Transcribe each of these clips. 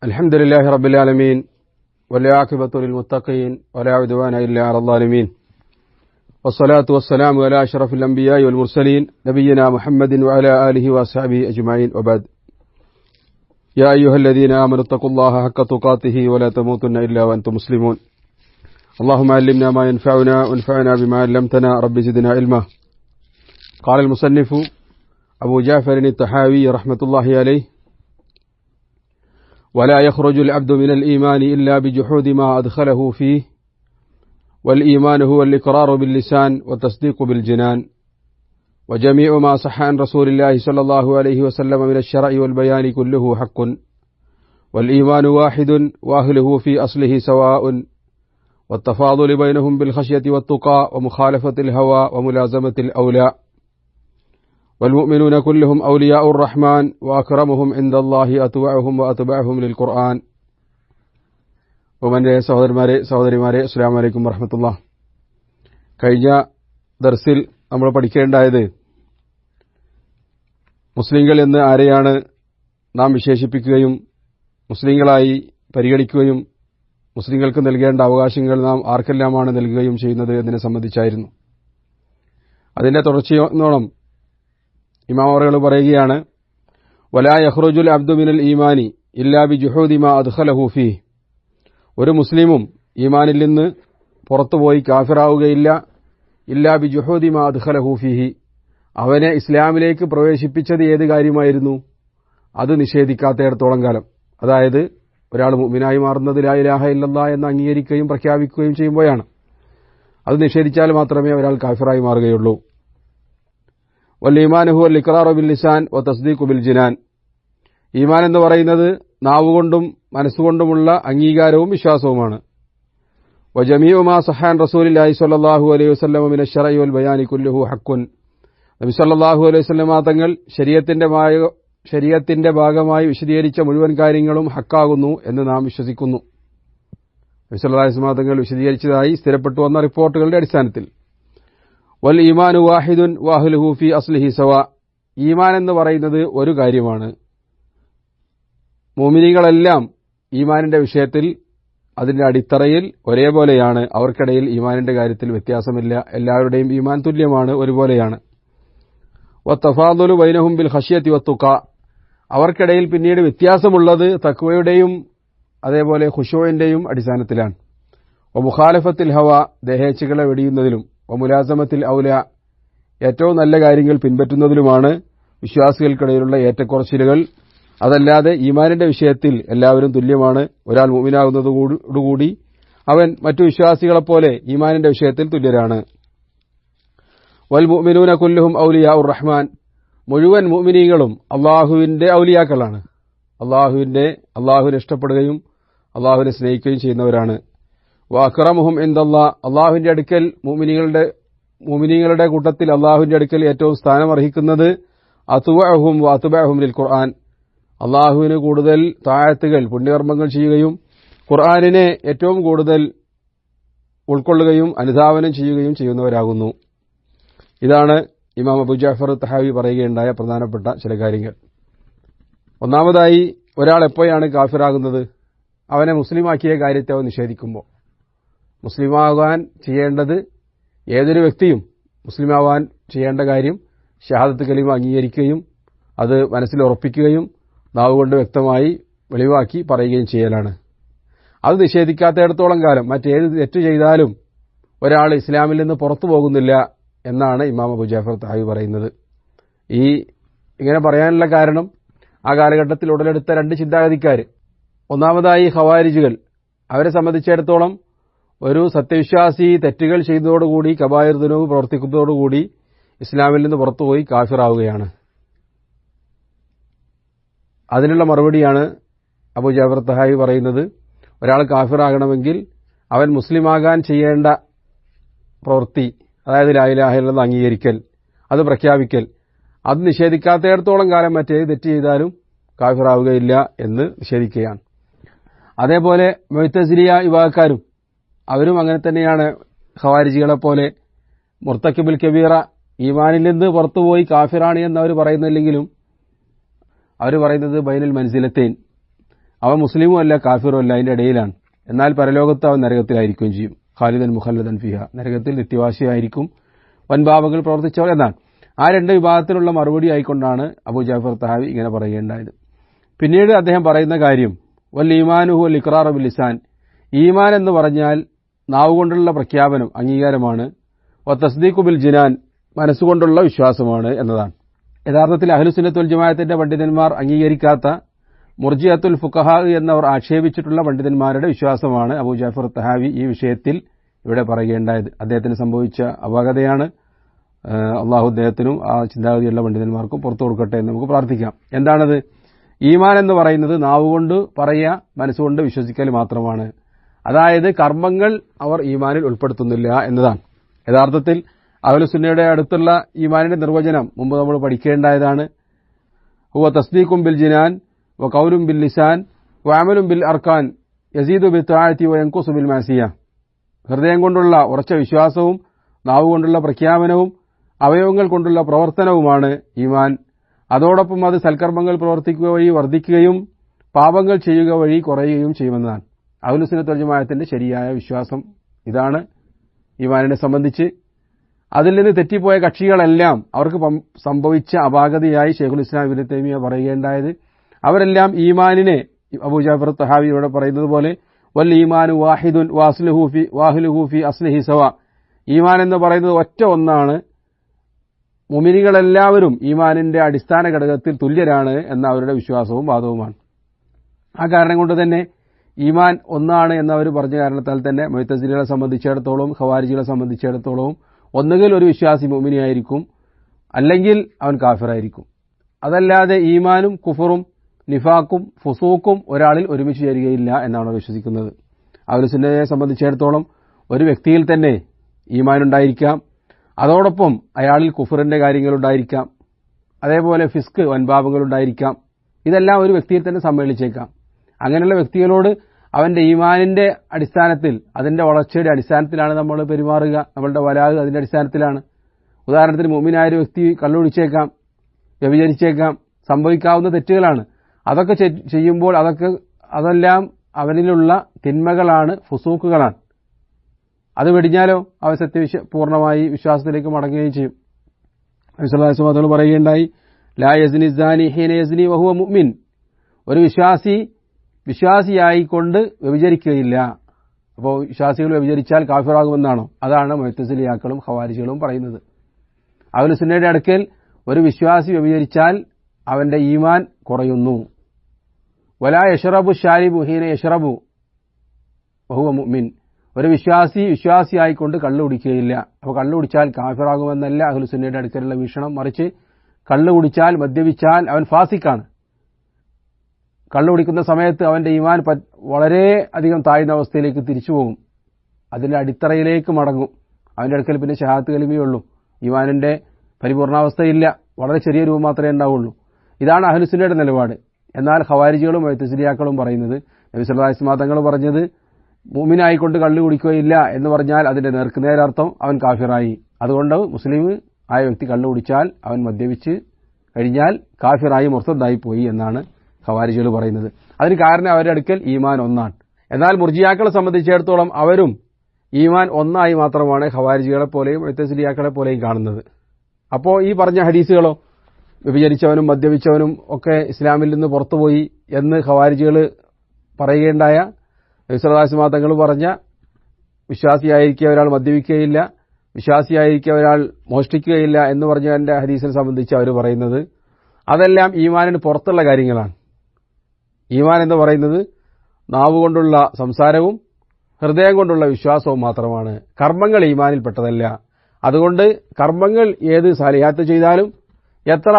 الحمد لله رب العالمين والعاقبة للمتقين ولا عدوان إلا على الظالمين والصلاة والسلام على أشرف الأنبياء والمرسلين نبينا محمد وعلى آله وأصحابه أجمعين وبعد. يا أيها الذين آمنوا اتقوا الله حق تقاته ولا تموتن إلا وأنتم مسلمون. اللهم علمنا ما ينفعنا وانفعنا بما علمتنا رب زدنا علما. قال المصنف أبو جعفر الطحاوي رحمة الله عليه: ولا يخرج العبد من الإيمان إلا بجحود ما أدخله فيه، والإيمان هو الإقرار باللسان والتصديق بالجنان، وجميع ما صح عن رسول الله صلى الله عليه وسلم من الشرع والبيان كله حق، والإيمان واحد وأهله في أصله سواء، والتفاضل بينهم بالخشية والتقى ومخالفة الهوى وملازمة الأولى، والمؤمنون كلهم أولياء الرحمن وأكرمهم عند الله أتبعهم وأتبعهم للقرآن. ومن സഹോദരിമാരെ അസ്സലാമു അലൈക്കും വറഹ്മത്തുള്ളാഹി. കഴിഞ്ഞ ദർസിൽ നമ്മൾ പഠിക്കേണ്ടത് മുസ്ലിങ്ങൾ എന്ന് ആരെയാണ് നാം വിശേഷിപ്പിക്കുകയും മുസ്ലിങ്ങളായി പരിഗണിക്കുകയും മുസ്ലിങ്ങൾക്ക് നൽകേണ്ട അവകാശങ്ങൾ നാം ആർക്കെല്ലാമാണ് നൽകുകയും ചെയ്യുന്നത് എന്നതിനെ സംബന്ധിച്ചായിരുന്നു. അതിന്റെ തുടർച്ചയോളം ഇമാം അവറുകൾ പറയുകയാണ്: വലാ യഖ്റുജുൽ അബ്ദു മിനൽ ഈമാനി ഇല്ലാ ബിജുഹൂദി മാ അദ്ഖലഹു ഫീഹ്. ഒരു മുസ്ലിമും ഈമാനിൽ നിന്ന് പുറത്തുപോയി കാഫിറാവുകയില്ല. ഇല്ലാ ബിജുഹൂദി മാ അദ്ഖലഹു ഫീഹി, അവനെ ഇസ്ലാമിലേക്ക് പ്രവേശിപ്പിച്ചത് ഏത് കാര്യമായിരുന്നു അത് നിഷേധിക്കാത്തയിടത്തോളം കാലം. അതായത് ഒരാൾ മുഅ്മിനായി മാറുന്നത് ലാ ഇലാഹ ഇല്ലല്ലാഹ് എന്ന് അംഗീകരിക്കുകയും പ്രഖ്യാപിക്കുകയും ചെയ്യുമ്പോഴാണ്. അത് നിഷേധിച്ചാൽ മാത്രമേ ഒരാൾ കാഫിറായി മാറുകയുള്ളൂ. വൽ ഹുവൽ ഇഖ്റാറു ബിൽ ലിസാൻ വ തസ്ദീഖു ബിൽ ജിനാൻ. ഈമാൻ എന്ന് പറയുന്നത് നാവുകൊണ്ടും മനസ്സുകൊണ്ടുമുള്ള അംഗീകാരവും വിശ്വാസവുമാണ്. വജമീഉ മാ സഹ്ഹ അൻ റസൂലില്ലാഹി സ്വല്ലല്ലാഹു അലൈഹി വസല്ലം മിന അശ്ശറഇ വൽ ബയാനി കുല്ലുഹു ഹഖ്ഖുൻ. നബി സ്വല്ലല്ലാഹു അലൈഹി വസല്ലം തങ്ങൾ ശരീഅത്തിന്റെ ഭാഗമായി വിശദീകരിച്ച മുഴുവൻ കാര്യങ്ങളും ഹക്കാകുന്നു എന്ന് നാം വിശ്വസിക്കുന്നു. നബി സല്ലല്ലാഹു അലൈഹി വസല്ലം തങ്ങൾ വിശദീകരിച്ചതായി സ്ഥിരപ്പെട്ടു വന്ന റിപ്പോർട്ടുകളുടെ അടിസ്ഥാനത്തിൽ. വൽ ഈമാനു വാഹിദുൻ വഅഹ്ലുഹു ഫീ അസ്ലിഹി സവാ. ഈമാൻ എന്ന് പറയുന്നത് ഒരു കാര്യമാണ്. മുഅ്മിനീങ്ങളെല്ലാം ഈമാനിന്റെ വിഷയത്തിൽ അതിന്റെ അടിത്തറയിൽ ഒരേപോലെയാണ്. അവർക്കിടയിൽ ഈമാനിന്റെ കാര്യത്തിൽ വ്യത്യാസമില്ല. എല്ലാവരുടെയും ഈമാൻ തുല്യമാണ്, ഒരുപോലെയാണ്. വത്തഫാദുലു ബൈനഹും ബിൽ ഖശിയത്തി വത്തുഖാ. അവർക്കിടയിൽ പിന്നീട് വ്യത്യാസമുള്ളത് തഖ്വയുടെയും അതേപോലെ ഖുശൂഇന്റെയും അടിസ്ഥാനത്തിലാണ്. വമുഖാലഫത്തിൽ ഹവ, ദേഹേച്ഛകളെ വെടിയുന്നതിലും വമുലാസമത്തിൽ ഔല, ഏറ്റവും നല്ല കാര്യങ്ങൾ പിൻപറ്റുന്നതിലുമാണ് വിശ്വാസികൾക്കിടയിലുള്ള ഏറ്റക്കുറച്ചിലുകൾ. അതല്ലാതെ ഈമാനിന്റെ വിഷയത്തിൽ എല്ലാവരും തുല്യമാണ്. ഒരാൾ മുഅ്മിനാകുന്നതോടുകൂടി അവൻ മറ്റു വിശ്വാസികളെപ്പോലെ ഈമാനിന്റെ വിഷയത്തിൽ തുല്യരാണ്. വൽ മുഅ്മിനൂന കുല്ലുഹും ഔലിയാഉർ റഹ്മാൻ. മുഴുവൻ മുഅ്മിനീങ്ങളും അല്ലാഹുവിന്റെ ഔലിയാക്കളാണ്. അല്ലാഹുവിനെ ഇഷ്ടപ്പെടുകയും അല്ലാഹുവിനെ സ്നേഹിക്കുകയും ചെയ്യുന്നവരാണ്. വഅക്റമുഹും ഇൻദല്ലാഹ്. അല്ലാഹുവിന്റെ അടുക്കൽ മുഅ്മിനീങ്ങളുടെ കൂട്ടത്തിൽ അല്ലാഹുവിന്റെ അടുക്കൽ ഏറ്റവും സ്ഥാനമർഹിക്കുന്നത് അത്വഅഹും വഅത്ബഅഹും ലിൽ ഖുർആൻ. അല്ലാഹുവിന് കൂടുതൽ താഅത്തുകൾ, പുണ്യകർമ്മങ്ങൾ ചെയ്യുകയും ഖുർആനിനെ ഏറ്റവും കൂടുതൽ ഉൾക്കൊള്ളുകയും അനുധാവനം ചെയ്യുകയും ചെയ്യുന്നവരാകുന്നു. ഇതാണ് ഇമാം അബൂ ജഅഫർ തഹാവി പറയുകയുണ്ടായ പ്രധാനപ്പെട്ട ചില കാര്യങ്ങൾ. ഒന്നാമതായി, ഒരാൾ എപ്പോഴാണ് കാഫിറാകുന്നത്? അവനെ മുസ്ലിമാക്കിയ കാര്യത്തെ അവൻ നിഷേധിക്കുമ്പോൾ. മുസ്ലിമാകാൻ ചെയ്യേണ്ടത്, ഏതൊരു വ്യക്തിയും മുസ്ലിമാവാൻ ചെയ്യേണ്ട കാര്യം ഷഹാദത്ത് കലിമ അംഗീകരിക്കുകയും അത് മനസ്സിൽ ഉറപ്പിക്കുകയും നാവുകൊണ്ട് വ്യക്തമായി വെളിവാക്കി പറയുകയും ചെയ്യലാണ്. അത് നിഷേധിക്കാത്തയിടത്തോളം കാലം മറ്റേത് തെറ്റ് ചെയ്താലും ഒരാൾ ഇസ്ലാമിൽ നിന്ന് പുറത്തു പോകുന്നില്ല എന്നാണ് ഇമാം അബൂ ജഅഫർ തഹാവി പറയുന്നത്. ഇങ്ങനെ പറയാനുള്ള കാരണം, ആ കാലഘട്ടത്തിൽ ഉടലെടുത്ത രണ്ട് ചിന്താഗതിക്കാർ. ഒന്നാമതായി ഖവാരിജുകൾ. അവരെ സംബന്ധിച്ചിടത്തോളം ഒരു സത്യവിശ്വാസി തെറ്റുകൾ ചെയ്യുന്നതോടുകൂടി, കബായിർ ദുനൂബ് പ്രവർത്തിക്കുന്നതോടുകൂടി ഇസ്ലാമിൽ നിന്ന് പുറത്തുപോയി കാഫിറാവുകയാണ്. അതിനുള്ള മറുപടിയാണ് അബൂ ജഅഫർ തഹാവി പറയുന്നത്: ഒരാൾ കാഫിറാകണമെങ്കിൽ അവൻ മുസ്ലിമാകാൻ ചെയ്യേണ്ട പ്രവൃത്തി, അതായത് ലാ ഇലാഹ ഇല്ലല്ലാഹ് അംഗീകരിക്കൽ, അത് പ്രഖ്യാപിക്കൽ, അത് നിഷേധിക്കാത്തയിടത്തോളം കാലം മറ്റേത് തെറ്റ് ചെയ്താലും കാഫിറാവുകയില്ല എന്ന് നിഷേധിക്കുകയാണ്. അതേപോലെ മുഅ്തസിലിയ വിഭാഗക്കാരും അവരും അങ്ങനെ തന്നെയാണ്. ഖവാരിജികളെപ്പോലെ മുർത്തക്കിബുൽ കബീറ, ഈമാനിൽ നിന്ന് പുറത്തുപോയി കാഫിറാണ് എന്ന് അവർ പറയുന്നില്ലെങ്കിലും അവർ പറയുന്നത് ബൈനൽ മൻസിലത്തൈൻ, അവൻ മുസ്ലിമും അല്ല കാഫിറും അല്ല, അതിന്റെ ഇടയിലാണ്. എന്നാൽ പരലോകത്ത് അവൻ നരകത്തിലായിരിക്കുകയും ചെയ്യും. ഖാലിദൻ മുഖല്ലദൻ ഫിഹ, നരകത്തിൽ നിത്യവാസിയായിരിക്കും വൻപാപങ്ങൾ പ്രവർത്തിച്ചവർ എന്നാണ്. ആ രണ്ട് വിഭാഗത്തിലുള്ള മറുപടി ആയിക്കൊണ്ടാണ് അബൂ ജഅഫർ തഹാവി ഇങ്ങനെ പറയുകയുണ്ടായത്. പിന്നീട് അദ്ദേഹം പറയുന്ന കാര്യം വൽ ഈമാനുഹു വൽ ഇഖ്റാറു ബിൽ ലിസാൻ, ഈമാൻ എന്ന് പറഞ്ഞാൽ നാവുകൊണ്ടുള്ള പ്രഖ്യാപനം, അംഗീകാരമാണ്. വ തസ്ദീഖു ബിൽ ജിനാൻ, മനസ്സുകൊണ്ടുള്ള വിശ്വാസമാണ് എന്നതാണ്. യഥാർത്ഥത്തിൽ അഹ്ലുസുന്നത്ത് വൽ ജമാഅത്തിന്റെ പണ്ഡിതന്മാർ അംഗീകരിക്കാത്ത മുർജിഅത്തുൽ ഫുഖഹാ എന്നവർ ആക്ഷേപിച്ചിട്ടുള്ള പണ്ഡിതന്മാരുടെ വിശ്വാസമാണ് അബൂ ജഅഫർ തഹാവി ഈ വിഷയത്തിൽ ഇവിടെ പറയുകയുണ്ടായത്. അദ്ദേഹത്തിന് സംഭവിച്ച അപകടയാണ്. അള്ളാഹു അദ്ദേഹത്തിനും ആ ചിന്താഗതിയുള്ള പണ്ഡിതന്മാർക്കും പുറത്തു കൊടുക്കട്ടെ എന്ന് നമുക്ക് പ്രാർത്ഥിക്കാം. എന്താണത്? ഈമാൻ എന്ന് പറയുന്നത് നാവുകൊണ്ട് പറയുക, മനസ്സുകൊണ്ട് വിശ്വസിക്കൽ മാത്രമാണ്. അതായത് കർമ്മങ്ങൾ അവർ ഈമാനിൽ ഉൾപ്പെടുത്തുന്നില്ല എന്നതാണ്. യഥാർത്ഥത്തിൽ അഹ്ലുസുന്നയുടെ അടുത്തുള്ള ഈമാനിന്റെ നിർവചനം മുമ്പ് നമ്മൾ പഠിക്കേണ്ടതാണ്. ഹുവ തസ്ദീഖും ബിൽ ജിനാൻ വ ഖൗലും ബിൽ ലിസാൻ വ അമലും ബിൽ അർക്കാൻ യസീദു ബി തആഅതി വ യൻഖുസു ബിൽ മഅസിയ. ഹൃദയം കൊണ്ടുള്ള ഉറച്ച വിശ്വാസവും നാവുകൊണ്ടുള്ള പ്രഖ്യാപനവും അവയവങ്ങൾ കൊണ്ടുള്ള പ്രവർത്തനവുമാണ് ഈമാൻ. അതോടൊപ്പം അത് സൽക്കർമ്മങ്ങൾ പ്രവർത്തിക്കുക വഴി വർദ്ധിക്കുകയും പാപങ്ങൾ ചെയ്യുക വഴി കുറയുകയും ചെയ്യുമെന്നതാണ് അഹ്ലുസുന്നത്ത് വൽ ജമാഅത്തിന്റെ ശരിയായ വിശ്വാസം. ഇതാണ് ഈമാനിനെ സംബന്ധിച്ച്. അതിൽ നിന്ന് തെറ്റിപ്പോയ കക്ഷികളെല്ലാം അവർക്ക് സംഭവിച്ച അപാകതയായി ശൈഖുൽ ഇസ്ലാം ഇബ്നു തൈമിയ പറയുകയുണ്ടായത്, അവരെല്ലാം ഈമാനിനെ അബൂ ജഅഫർ തഹാവി ഇവിടെ പറയുന്നത് പോലെ വൽ ഈമാനു വാഹിദുൻ വാഹ്ലുഹു ഫി അസ്ലിഹി സവാ, ഈമാൻ എന്ന് പറയുന്നത് ഒറ്റ ഒന്നാണ്, മുഅ്മിനീങ്ങളെല്ലാവരും ഈമാനിന്റെ അടിസ്ഥാന ഘടകത്തിൽ തുല്യരാണ് എന്ന അവരുടെ വിശ്വാസവും വാദവുമാണ്. ആ കാരണം കൊണ്ട് തന്നെ ഈമാൻ ഒന്നാണ് എന്നവർ പറഞ്ഞ കാരണത്താൽ തന്നെ മുഅ്തസിലികളെ സംബന്ധിച്ചിടത്തോളം ഖവാരിജികളെ സംബന്ധിച്ചിടത്തോളം ഒന്നുകിൽ ഒരു വിശ്വാസി മുഅ്മിനായിരിക്കും, അല്ലെങ്കിൽ അവൻ കാഫിറായിരിക്കും. അതല്ലാതെ ഈമാനും കുഫറും നിഫാഖും ഫുസൂഖും ഒരാളിൽ ഒരുമിച്ച് ചേരുകയില്ല എന്നാണ് വിശ്വസിക്കുന്നത്. അഹ്ലുസുന്നയെ സംബന്ധിച്ചിടത്തോളം ഒരു വ്യക്തിയിൽ തന്നെ ഈമാൻ ഉണ്ടായിരിക്കാം, അതോടൊപ്പം അയാളിൽ കുഫറിന്റെ കാര്യങ്ങളുണ്ടായിരിക്കാം, അതേപോലെ ഫിസ്ക് വൻപാപങ്ങളുണ്ടായിരിക്കാം. ഇതെല്ലാം ഒരു വ്യക്തിയിൽ തന്നെ സമ്മേളിച്ചേക്കാം. അങ്ങനെയുള്ള വ്യക്തികളോട് അവന്റെ ഈമാനിന്റെ അടിസ്ഥാനത്തിൽ, അതിന്റെ വളർച്ചയുടെ അടിസ്ഥാനത്തിലാണ് നമ്മൾ പെരുമാറുക. നമ്മളുടെ വലാഗ് അതിന്റെ അടിസ്ഥാനത്തിലാണ്. ഉദാഹരണത്തിന് മുഅ്മിനായ ഒരു വ്യക്തി കള്ളുകുടിച്ചേക്കാം, വ്യഭിചരിച്ചേക്കാം, സംഭവിക്കാവുന്ന തെറ്റുകളാണ്. അതൊക്കെ ചെയ്യുമ്പോൾ അതെല്ലാം അവനിലുള്ള തിന്മകളാണ്, ഫുസൂക്കുകളാണ്. അത് വെടിഞ്ഞാലോ അവൻ പൂർണ്ണമായി വിശ്വാസത്തിലേക്ക് മടങ്ങുകയും ചെയ്യും. നബി സല്ലല്ലാഹു അലൈഹി വസല്ലം പറയുകയുണ്ടായി, ലാ യസ്നി സാനി ഹീന യസ്നി വഹുവ മുഅ്മിൻ, ഒരു വിശ്വാസിയായിക്കൊണ്ട് വ്യഭിചരിക്കുകയില്ല. അപ്പോൾ വിശ്വാസികൾ വ്യഭിചരിച്ചാൽ കാഫിറാകുമെന്നാണോ? അതാണ് മുഅ്തസിലിയാക്കളും ഖവാരിജികളും പറയുന്നത്. അഹ്ലുസുന്നയുടെ അടുക്കൽ ഒരു വിശ്വാസി വ്യഭിചരിച്ചാൽ അവന്റെ ഈമാൻ കുറയുന്നു. വലാ യശ്റബു ശാരിബു ഹീന യശ്റബു വഹുവ മുഅ്മിൻ, ഒരു വിശ്വാസിയായിക്കൊണ്ട് കള്ളു കുടിക്കുകയില്ല. അപ്പോൾ കള്ളു കുടിച്ചാൽ കാഫിറാകുമെന്നല്ല അഹ്ലുസുന്നയുടെ അടുക്കലുള്ള വീക്ഷണം. മറിച്ച് കള്ളു കുടിച്ചാൽ, മദ്യപിച്ചാൽ അവൻ ഫാസിക്കാണ്. കള്ളു കുടിക്കുന്ന സമയത്ത് അവന്റെ ഈമാൻ വളരെ അധികം താഴ്ന്ന അവസ്ഥയിലേക്ക് തിരിച്ചു പോകും, അതിന്റെ അടിത്തറയിലേക്ക് മടങ്ങും. അവന്റെ അടുക്കൽ പിന്നെ ശഹാദത്ത് കലിമയേ ഉള്ളൂ, ഈമാനിന്റെ പരിപൂർണാവസ്ഥയില്ല, വളരെ ചെറിയ രൂപം മാത്രമേ ഉണ്ടാവുള്ളൂ. ഇതാണ് അഹ്ലുസുന്നയുടെ നിലപാട്. എന്നാൽ ഖവാരിജികളും മുഅ്തസിലിയാക്കളും പറയുന്നത്, നബി സല്ലല്ലാഹു അലൈഹി വസല്ലം തങ്ങൾ പറഞ്ഞത് മുഅ്മിനായിക്കൊണ്ട് കള്ളു കുടിക്കുകയില്ല എന്ന് പറഞ്ഞാൽ അതിന്റെ നേർക്കുനേരർത്ഥം അവൻ കാഫിറായി. അതുകൊണ്ട് മുസ്ലിം ആയ വ്യക്തി കള്ളു കുടിച്ചാൽ അവൻ മദ്യപിച്ച് കഴിഞ്ഞാൽ കാഫിറായി മുർത്തദായി പോയി എന്നാണ് ഖവാരിജികൾ പറയുന്നത്. അതിന് കാരണം അവരുടെ അടുക്കൽ ഈമാൻ ഒന്നാണ്. എന്നാൽ മുർജിയാക്കളെ സംബന്ധിച്ചിടത്തോളം അവരും ഈമാൻ ഒന്നായി മാത്രമാണ് ഖവാരിജികളെ പോലെയും മുഅ്തസിലിയാക്കളെ പോലെയും കാണുന്നത്. അപ്പോൾ ഈ പറഞ്ഞ ഹദീസുകളോ, വ്യഭിചരിച്ചവനും മദ്യപിച്ചവനും ഒക്കെ ഇസ്ലാമിൽ നിന്ന് പുറത്തുപോയി എന്ന് ഖവാരിജികൾ പറയുകയുണ്ടായ, നബി സല്ലല്ലാഹു അലൈഹി വസല്ലം തങ്ങൾ പറഞ്ഞ വിശ്വാസിയായിരിക്കുക ഒരാൾ മദ്യപിക്കുകയില്ല, വിശ്വാസിയായിരിക്കുക ഒരാൾ മോഷ്ടിക്കുകയില്ല എന്ന് പറഞ്ഞതിന്റെ ഹദീസിനെ സംബന്ധിച്ച് അവർ പറയുന്നത് അതെല്ലാം ഈമാനിന് പുറത്തുള്ള കാര്യങ്ങളാണ്. ഈമാൻ എന്ന് പറയുന്നത് നാവുകൊണ്ടുള്ള സംസാരവും ഹൃദയം കൊണ്ടുള്ള വിശ്വാസവും മാത്രമാണ്. കർമ്മങ്ങൾ ഈമാനിൽപ്പെട്ടതല്ല. അതുകൊണ്ട് കർമ്മങ്ങൾ ഏത് സാലിഹാത്ത് ചെയ്താലും, എത്ര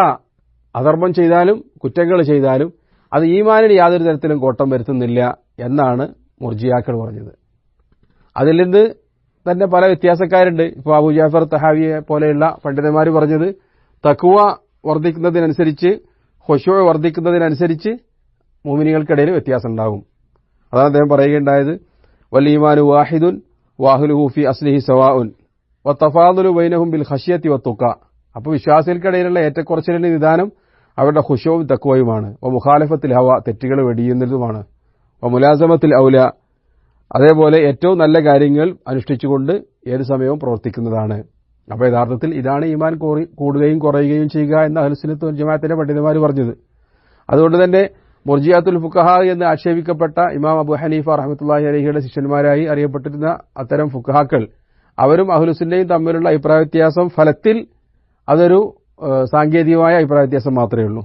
അധർമ്മം ചെയ്താലും, കുറ്റങ്ങൾ ചെയ്താലും അത് ഈമാനിന് യാതൊരു തരത്തിലും കോട്ടം വരുത്തുന്നില്ല എന്നാണ് മുർജിയാക്കൾ പറഞ്ഞത്. അതിൽ നിന്ന് തന്നെ പല വ്യത്യാസക്കാരുണ്ട്. ഇപ്പോൾ അബൂ ജഅഫർ തഹാവിയെ പോലെയുള്ള പണ്ഡിതന്മാർ പറഞ്ഞത് തഖ്വ വർദ്ധിക്കുന്നതിനനുസരിച്ച്, ഖുശൂ വർദ്ധിക്കുന്നതിനനുസരിച്ച് മുഅ്മിനീങ്ങൾക്കിടയിൽ വ്യത്യാസം ഉണ്ടാകും. അതാണ് അദ്ദേഹം പറയുകയുണ്ടായത്, വൽ ഈമാനു വാഹിദുൻ വാഹ്ലുഹു ഫി അസ്ലിഹി സവാഉൻ വതഫാദുലു ബൈനഹും ബിൽ ഖശ്യത്തി വത്തുഖ. അപ്പോൾ വിശ്വാസികൾക്കിടയിലുള്ള ഏറ്റക്കുറച്ചിലിന്റെ നിദാനം അവരുടെ ഖുശൂഉം തഖ്വയുമാണ്. മുഖാലഫത്തിൽ ഹവ തെറ്റുകൾ വെടിയുന്നതുമാണ്. മുലാസമത്തിൽ ഔല അതേപോലെ ഏറ്റവും നല്ല കാര്യങ്ങൾ അനുഷ്ഠിച്ചുകൊണ്ട് ഏത് സമയവും പ്രവർത്തിക്കുന്നതാണ്. അപ്പോൾ യഥാർത്ഥത്തിൽ ഇതാണ് ഈമാൻ കൂടുകയും കുറയുകയും ചെയ്യുക എന്ന അഹ്ലുസുന്നത്ത് വൽ ജമാഅത്തിന്റെ പണ്ഡിതന്മാർ പറഞ്ഞത്. അതുകൊണ്ട് തന്നെ മുർജിയാത്തുൽ ഫുഖഹാ എന്ന് ആക്ഷേപിക്കപ്പെട്ട ഇമാം അബൂ ഹനീഫ റഹ്മത്തുള്ളാഹി അലൈഹിയുടെ ശിഷ്യന്മാരായി അറിയപ്പെട്ടിരുന്ന അത്തരം ഫുഖഹാക്കൾ അവരും അഹ്ലുസുന്നയും തമ്മിലുള്ള അഭിപ്രായ വ്യത്യാസം ഫലത്തിൽ അതൊരു സാങ്കേതികമായ അഭിപ്രായ വ്യത്യാസം മാത്രമേ ഉള്ളൂ.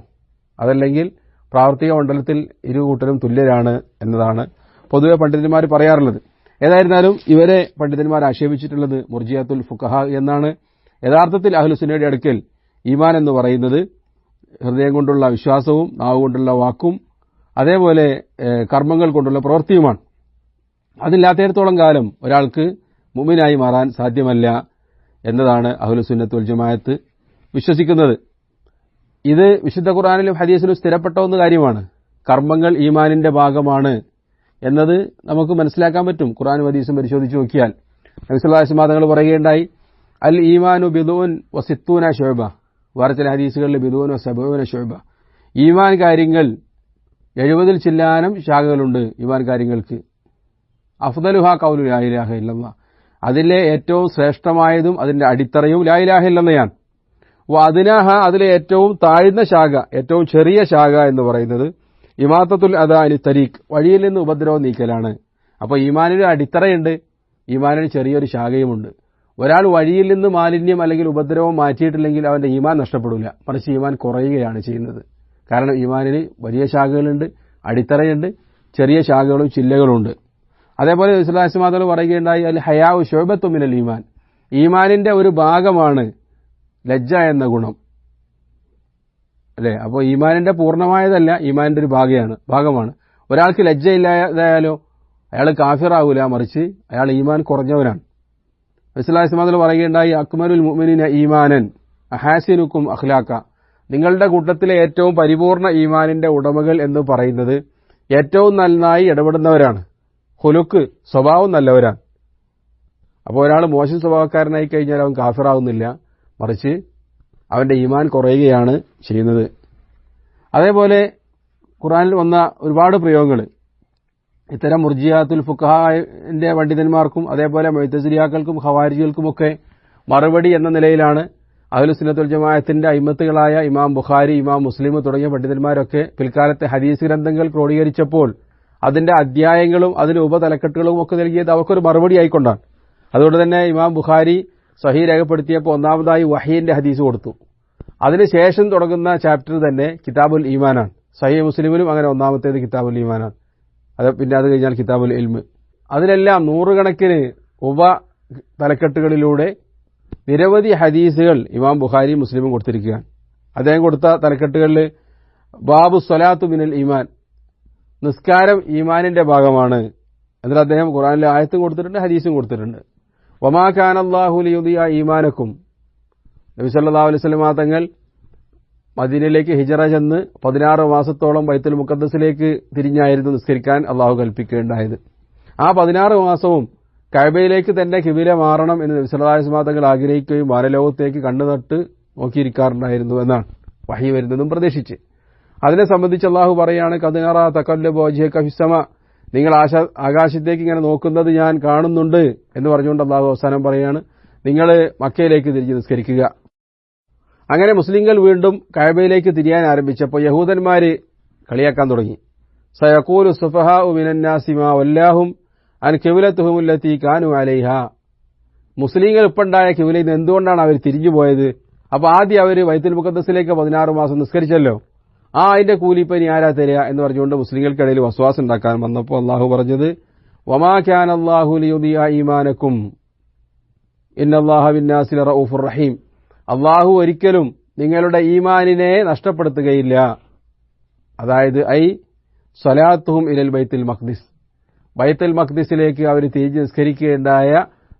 അതല്ലെങ്കിൽ പ്രാവർത്തിക മണ്ഡലത്തിൽ ഇരു കൂട്ടരും തുല്യരാണ് എന്നതാണ് പൊതുവെ പണ്ഡിതന്മാർ പറയാറുള്ളത്. ഏതായിരുന്നാലും ഇവരെ പണ്ഡിതന്മാർ ആക്ഷേപിച്ചിട്ടുള്ളത് മുർജിയാത്തുൽ ഫുഖഹാ എന്നാണ്. യഥാർത്ഥത്തിൽ അഹ്ലുസുന്നയുടെ അടുക്കൽ ഈമാൻ എന്ന് പറയുന്നത് ഹൃദയം കൊണ്ടുള്ള വിശ്വാസവും നാവ് കൊണ്ടുള്ള വാക്കും അതേപോലെ കർമ്മങ്ങൾ കൊണ്ടുള്ള പ്രവൃത്തിയുമാണ്. അതില്ലാത്തിടത്തോളം കാലം ഒരാൾക്ക് മുഅ്മിനായി മാറാൻ സാധ്യമല്ല എന്നതാണ് അഹ്ലുസുന്നത്ത് വൽ ജമാഅത്ത് വിശ്വസിക്കുന്നത്. ഇത് വിശുദ്ധ ഖുർആനിലും ഹദീസിലും സ്ഥിരപ്പെട്ട ഒന്ന് കാര്യമാണ്. കർമ്മങ്ങൾ ഈമാനിന്റെ ഭാഗമാണ് എന്നത് നമുക്ക് മനസ്സിലാക്കാൻ പറ്റും. ഖുർആനും ഹദീസും പരിശോധിച്ച് നോക്കിയാൽ നബി സല്ലല്ലാഹു അലൈഹി വസല്ലം തങ്ങൾ പറയുകയുണ്ടായി, അൽ ഈമാനു ബിദുൻ വസിത്തൂന ശുഅബ. വേറെ ചില ഹദീസുകളിൽ ബിദുൻ വസബൂന ശുഅബ. ഈമാൻ കാര്യങ്ങൾ 70 ചില്ലാനം ശാഖകളുണ്ട്. ഈമാൻ കാര്യങ്ങൾക്ക് അഫ്ദലുഹാ ഖൗലു ലാ ഇലാഹ ഇല്ലല്ലാഹ്. അതിലെ ഏറ്റവും ശ്രേഷ്ഠമായതും അതിന്റെ അടിത്തറയും ലാ ഇലാഹ ഇല്ലല്ലയാണ്. വഅദ്നാഹ അതിലെ ഏറ്റവും താഴ്ന്ന ശാഖ, ഏറ്റവും ചെറിയ ശാഖ എന്ന് പറയുന്നത് ഇമാത്തത്തുൽ അദാ അനി തരീഖ്, വഴിയിൽ നിന്ന് ഉപദ്രവം നീക്കലാണ്. അപ്പോൾ ഈമാനിന് അടിത്തറയുണ്ട്, ഈമാനിന് ചെറിയൊരു ശാഖയുമുണ്ട്. ഒരാൾ വഴിയിൽ നിന്ന് മാലിന്യം അല്ലെങ്കിൽ ഉപദ്രവം മാറ്റിയിട്ടില്ലെങ്കിൽ അവന്റെ ഈമാൻ നഷ്ടപ്പെടില്ല, മറിച്ച് ഈമാൻ കുറയുകയാണ് ചെയ്യുന്നത്. കാരണം ഈമാനിന് വലിയ ശാഖകളുണ്ട്, അടിത്തറയുണ്ട്, ചെറിയ ശാഖകളും ചില്ലകളുണ്ട്. അതേപോലെ നബി സല്ലല്ലാഹു അലൈഹി വസല്ലം പറയുകയുണ്ടായി, അൽ ഹയാഉ ശുഅബത്തും മിനൽ ഈമാൻ. ഈമാനിന്റെ ഒരു ഭാഗമാണ് ലജ്ജ എന്ന ഗുണം, അല്ലേ? അപ്പോൾ ഈമാനിന്റെ പൂർണ്ണമായതല്ല, ഈമാനിന്റെ ഒരു ഭാഗമാണ്. ഒരാൾക്ക് ലജ്ജ ഇല്ലാതായാലോ അയാൾ കാഫിറാവൂല, മറിച്ച് അയാൾ ഈമാൻ കുറഞ്ഞവനാണ്. നബി സല്ലല്ലാഹു അലൈഹി വസല്ലം പറയുകയുണ്ടായി, അക്മലുൽ മുഅ്മിനീന ഈമാനൻ അഹാസിനുക്കും അഖ്ലാഖ. നിങ്ങളുടെ കൂട്ടത്തിലെ ഏറ്റവും പരിപൂർണ്ണ ഈമാനിന്റെ ഉടമകൾ എന്ന് പറയുന്നത് ഏറ്റവും നന്നായി ഇടപെടുന്നവരാണ്, ഖുലുഖ് സ്വഭാവം നല്ലവരാണ്. അപ്പോൾ ഒരാൾ മോശം സ്വഭാവക്കാരനായി കഴിഞ്ഞാൽ അവൻ കാഫിറാവുന്നില്ല, മറിച്ച് അവന്റെ ഈമാൻ കുറയുകയാണ് ചെയ്യുന്നത്. അതേപോലെ ഖുർആനിൽ വന്ന ഒരുപാട് പ്രയോഗങ്ങൾ ഇത്തരം മുർജിയാത്തുൽ ഫുഖഹാന്റെ പണ്ഡിതന്മാർക്കും അതേപോലെ മുഅ്തസിലിയാക്കൾക്കും ഖവാരിജികൾക്കുമൊക്കെ മറുപടി എന്ന നിലയിലാണ് അഹ്ലുസുന്നത്ത് വൽ ജമാഅത്തിന്റെ അയിമത്തുകളായ ഇമാം ബുഖാരി, ഇമാം മുസ്ലിം തുടങ്ങിയ പണ്ഡിതന്മാരൊക്കെ പിൽക്കാലത്തെ ഹദീസ് ഗ്രന്ഥങ്ങൾ ക്രോഡീകരിച്ചപ്പോൾ അതിന്റെ അധ്യായങ്ങളും അതിന് ഉപതലക്കെട്ടുകളും ഒക്കെ നൽകിയത് അവർക്കൊരു മറുപടി ആയിക്കൊണ്ടാണ്. അതുകൊണ്ട് തന്നെ ഇമാം ബുഖാരി സഹീഹ് രേഖപ്പെടുത്തിയപ്പോൾ ഒന്നാമതായി വഹീന്റെ ഹദീസ് കൊടുത്തു. അതിനുശേഷം തുടങ്ങുന്ന ചാപ്റ്റർ തന്നെ കിതാബുൽ ഈമാനാണ്. സഹീഹ് മുസ്ലിമിലും അങ്ങനെ ഒന്നാമത്തേത് കിതാബുൽ ഈമാനാണ്. പിന്നെ അത് കഴിഞ്ഞാൽ കിതാബുൽ ഇൽമ്. അതിലെല്ലാം നൂറുകണക്കിന് തലക്കെട്ടുകളിലൂടെ നിരവധി ഹദീസുകൾ ഇമാം ബുഖാരി മുസ്ലിമും കൊടുത്തിരിക്കുകയാണ്. അദ്ദേഹം കൊടുത്ത തലക്കെട്ടുകളിൽ ബാബു സ്വലാത്തു മിനൽ ഈമാൻ, നിസ്കാരം ഈമാനിന്റെ ഭാഗമാണ്. എന്നിട്ട് അദ്ദേഹം ഖുർആനിലെ ആയത്തും കൊടുത്തിട്ടുണ്ട്, ഹദീസും കൊടുത്തിട്ടുണ്ട്. വമാ കാനല്ലാഹു ലിയുദിയ ഈമാനക്കും. നബി സല്ലല്ലാഹു അലൈഹി വസല്ലം തങ്ങൾ മദീനയിലേക്ക് ഹിജറ ചെന്ന് 16 മാസത്തോളം ബൈത്തുൽ മുഖദ്ദസിലേക്ക് തിരിഞ്ഞായിരുന്നു നിസ്കരിക്കാൻ അള്ളാഹു കൽപ്പിക്കുകയുണ്ടായത്. ആ 16 മാസവും കഅബയിലേക്ക് തന്റെ ഖിബില മാറണം എന്ന് നബി സല്ലല്ലാഹു അലൈഹി വസല്ലം തങ്ങൾ ആഗ്രഹിക്കുകയും വാനലോകത്തേക്ക് കണ്ണുനട്ട് നോക്കിയിരിക്കാറുണ്ടായിരുന്നു എന്നാണ് വഹി വരുന്നതും പ്രതീക്ഷിച്ച്. അതിനെ സംബന്ധിച്ച് അള്ളാഹു പറയാണ്, ഖദ് നറാ തഖല്ലബ വജ്ഹക ഫിസ്സമ, നിങ്ങൾ ആകാശത്തേക്ക് ഇങ്ങനെ നോക്കുന്നത് ഞാൻ കാണുന്നുണ്ട് എന്ന് പറഞ്ഞുകൊണ്ട് അള്ളാഹു അവസാനം പറയാണ്, നിങ്ങൾ മക്കയിലേക്ക് തിരിഞ്ഞ് നിസ്കരിക്കുക. അങ്ങനെ മുസ്ലിങ്ങൾ വീണ്ടും കഅബയിലേക്ക് തിരിയാൻ ആരംഭിച്ചപ്പോൾ യഹൂദന്മാര് കളിയാക്കാൻ തുടങ്ങി. സയഖൂലു സുഫഹാഉ മിനന്നാസി മാ വല്ലാഹും അൻ ഖിബ്ലത്തുഹും അല്ലതി കാനൂ അലൈഹാ. മുസ്ലിങ്ങൾ ഇപ്പണ്ടായ ഖിബ്ലയിൽ നിന്ന് എന്തുകൊണ്ടാണ് അവർ തിരിഞ്ഞു പോയത്? അപ്പോൾ ആദ്യം അവർ ബൈത്തുൽ മുഖദ്ദസിലേക്ക് 16 മാസം നിസ്കരിച്ചല്ലോ, അതിന്റെ കൂലിപ്പനി ആരാ തരിക എന്ന് പറഞ്ഞുകൊണ്ട് മുസ്ലിങ്ങൾക്കിടയിൽ വസ്വാസം ഉണ്ടാക്കാൻ വന്നപ്പോൾ അള്ളാഹു പറഞ്ഞത്, വമാ കാന അല്ലാഹു ലിയുദിയ ഈമാനക്കും ഇന്നല്ലാഹ ബിന്നാസി ലറഊഫുർ റഹീം. അള്ളാഹു ഒരിക്കലും നിങ്ങളുടെ ഈമാനിനെ നഷ്ടപ്പെടുത്തുകയില്ല. അതായത് സ്വലാത്തുഹും ഇലൽ ബൈത്തുൽ മഖ്ദിസ്, ബൈത്തുൽ മഖ്ദിസിലേക്ക് അവർ തിരിഞ്ഞ് നിസ്കരിക്കേണ്ടായ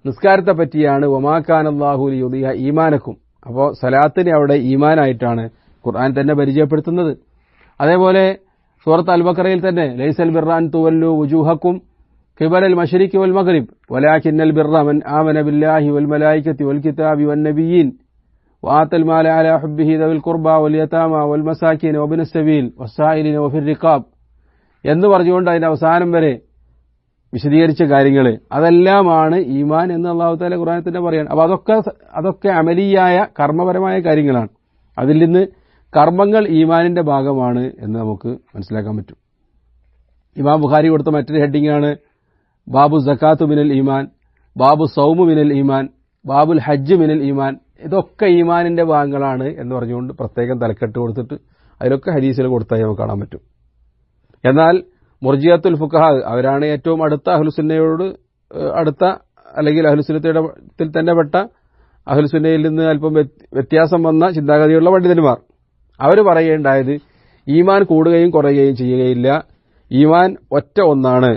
നിസ്കാരത്തെ പറ്റിയാണ് വമാ കാന അല്ലാഹു ലിയുദിയ ഈമാനക്കും. അപ്പോൾ സലാത്തിനെ അവിടെ ഈമാനായിട്ടാണ് ഖുർആൻ തന്നെ പരിചയപ്പെടുത്തുന്നത്. അതേപോലെ സൂറത്ത് അൽ ബഖറയിൽ തന്നെ ലൈസൽ ബിർറ അൻ തുവല്ലു വുജൂഹക്കും ഖിബലൽ മശ്രിഖി വൽ മഗ്രിബ് വലാകിന്നൽ ബിർറ മൻ ആമന ബില്ലാഹി വൽ മലായികതി വൽ കിതാബി വൻ നബിയ്യീൻ വആതൽ മാല അലാ ഹുബ്ബിഹി ദവിൽ ഖുർബ വൽ യതാമ വൽ മസാകിൻ വബിനസ് സബീൽ വസ്സായിലിന വഫിർ റിഖാബ് എന്ന് പറഞ്ഞുകൊണ്ട് അതിന്റെ അവസാനം വരെ വിശദീകരിച്ച കാര്യങ്ങൾ അതെല്ലാമാണ് ഈമാൻ എന്ന് അല്ലാഹു തആല ഖുർആനിൽ തന്നെ പറയാണ്. അപ്പോൾ അതൊക്കെ അമലിയായ കർമ്മപരമായ കാര്യങ്ങളാണ്. അതിൽ നിന്ന് കർമ്മങ്ങൾ ഈമാനിന്റെ ഭാഗമാണ് എന്ന് നമുക്ക് മനസ്സിലാക്കാൻ പറ്റും. ഇമാം ബുഖാരി കൊടുത്ത മറ്റൊരു ഹെഡിംഗ് ആണ് ബാബു സക്കാത്തു മിനൽ ഈമാൻ, ബാബു സൗമു മിനൽ ഈമാൻ, ബാബുൽ ഹജ്ജ് മിനൽ ഈമാൻ. ഇതൊക്കെ ഈമാനിന്റെ ഭാഗങ്ങളാണ് എന്ന് പറഞ്ഞുകൊണ്ട് പ്രത്യേകം തലക്കെട്ട് കൊടുത്തിട്ട് അതിലൊക്കെ ഹദീസുകൾ കൊടുത്തായി നമുക്ക് കാണാൻ പറ്റും. എന്നാൽ മുർജിയത്തുൽ ഫുഖഹ അവരാണ് ഏറ്റവും അടുത്ത അഹ്ലുസുന്നയോട് അടുത്ത അല്ലെങ്കിൽ അഹ്ലുസുന്നത്തിൽ തന്നെ പെട്ട അഹ്ലുസുന്നയിൽ നിന്ന് അല്പം വ്യത്യാസം വന്ന ചിന്താഗതിയുള്ള പണ്ഡിതന്മാർ. അവർ പറയേണ്ടായത് ഈമാൻ കൂടുകയും കുറയുകയും ചെയ്യുകയില്ല, ഈമാൻ ഒറ്റ ഒന്നാണ്.